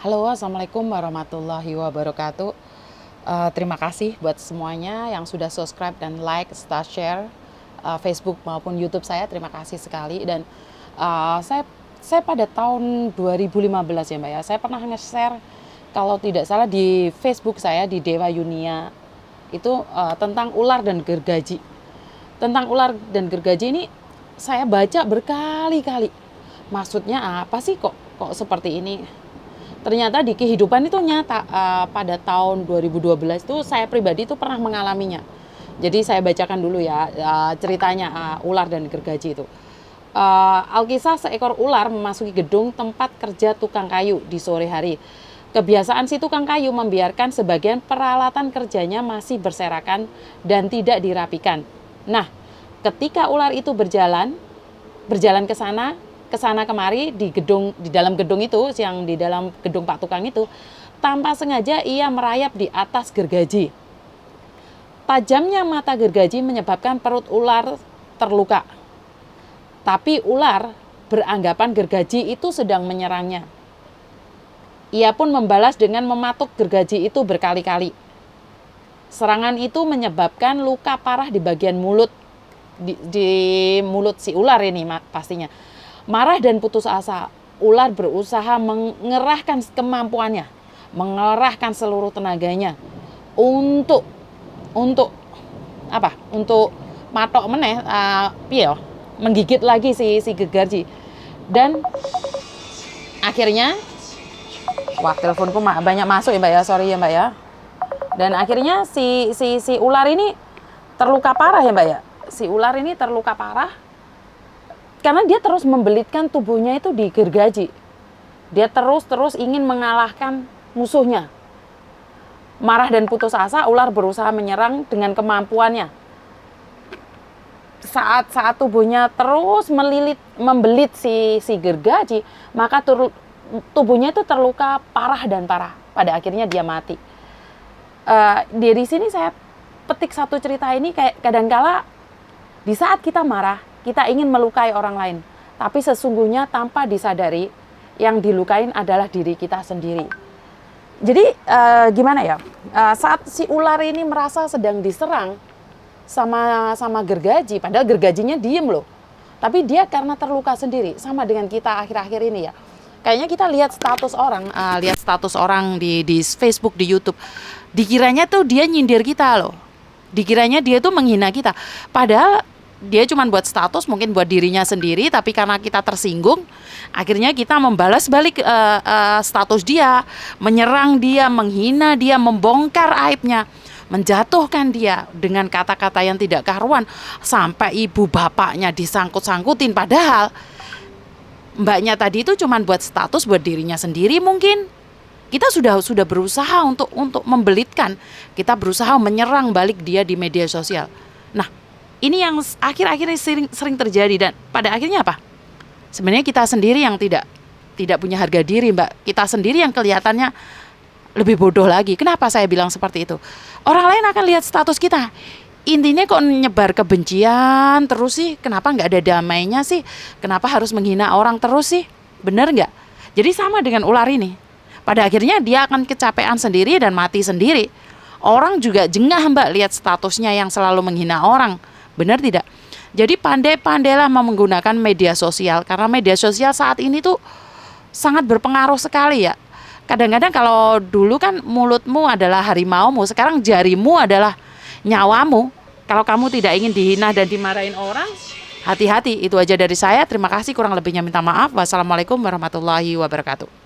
Halo, Assalamualaikum warahmatullahi wabarakatuh. Terima kasih buat semuanya yang sudah subscribe dan like, serta share Facebook maupun YouTube saya. Terima kasih sekali. Dan saya pada tahun 2015 ya Mbak ya, saya pernah nge-share kalau tidak salah di Facebook saya di Dewa Yunia itu tentang ular dan gergaji. Tentang ular dan gergaji ini saya baca berkali-kali. Maksudnya apa sih kok seperti ini? Ternyata di kehidupan itu nyata. Pada tahun 2012 itu saya pribadi itu pernah mengalaminya. Jadi saya bacakan dulu ya ceritanya ular dan gergaji itu. Alkisah seekor ular memasuki gedung tempat kerja tukang kayu di sore hari. Kebiasaan si tukang kayu membiarkan sebagian peralatan kerjanya masih berserakan dan tidak dirapikan. Nah, ketika ular itu berjalan ke sana kemari di dalam gedung itu, yang di dalam gedung Pak Tukang itu, tanpa sengaja ia merayap di atas gergaji. Tajamnya mata gergaji menyebabkan perut ular terluka. Tapi ular beranggapan gergaji itu sedang menyerangnya. Ia pun membalas dengan mematuk gergaji itu berkali-kali. Serangan itu menyebabkan luka parah di bagian mulut, di mulut si ular ini pastinya. Marah dan putus asa, ular berusaha mengerahkan kemampuannya, mengerahkan seluruh tenaganya untuk apa? Untuk matok meneh, menggigit lagi si gergaji. Dan akhirnya, teleponku banyak masuk ya Mbak ya, sorry ya Mbak ya. Dan akhirnya si ular ini terluka parah ya Mbak ya. Si ular ini terluka parah karena dia terus membelitkan tubuhnya itu di gergaji. Dia terus ingin mengalahkan musuhnya. Marah dan putus asa, ular berusaha menyerang dengan kemampuannya. Saat tubuhnya terus membelit si gergaji, maka tubuhnya itu terluka parah. Pada akhirnya dia mati. Dari sini saya petik satu cerita ini, kayak kadangkala di saat kita marah, kita ingin melukai orang lain, tapi sesungguhnya tanpa disadari yang dilukain adalah diri kita sendiri. Jadi gimana ya? Saat si ular ini merasa sedang diserang sama gergaji, padahal gergajinya diem loh. Tapi dia karena terluka sendiri, sama dengan kita akhir-akhir ini ya. Kayaknya kita lihat status orang di Facebook, di YouTube. Dikiranya tuh dia nyindir kita loh. Dikiranya dia tuh menghina kita. Padahal dia cuma buat status, mungkin buat dirinya sendiri, tapi karena kita tersinggung, akhirnya kita membalas balik status dia, menyerang dia, menghina dia, membongkar aibnya, menjatuhkan dia dengan kata-kata yang tidak karuan, sampai ibu bapaknya disangkut-sangkutin. Padahal mbaknya tadi itu cuma buat status buat dirinya sendiri mungkin. Kita sudah berusaha untuk membelitkan, kita berusaha menyerang balik dia di media sosial. Nah, ini yang akhir-akhir ini sering terjadi, dan pada akhirnya apa? Sebenarnya kita sendiri yang tidak punya harga diri, Mbak. Kita sendiri yang kelihatannya lebih bodoh lagi. Kenapa saya bilang seperti itu? Orang lain akan lihat status kita. Intinya kok nyebar kebencian terus sih? Kenapa nggak ada damainya sih? Kenapa harus menghina orang terus sih? Bener nggak? Jadi sama dengan ular ini. Pada akhirnya dia akan kecapean sendiri dan mati sendiri. Orang juga jengah Mbak lihat statusnya yang selalu menghina orang. Benar tidak? Jadi pandai-pandailah menggunakan media sosial, karena media sosial saat ini tuh sangat berpengaruh sekali ya. Kadang-kadang kalau dulu kan mulutmu adalah harimaumu, sekarang jarimu adalah nyawamu. Kalau kamu tidak ingin dihina dan dimarahin orang, hati-hati. Itu aja dari saya. Terima kasih, kurang lebihnya minta maaf. Wassalamualaikum warahmatullahi wabarakatuh.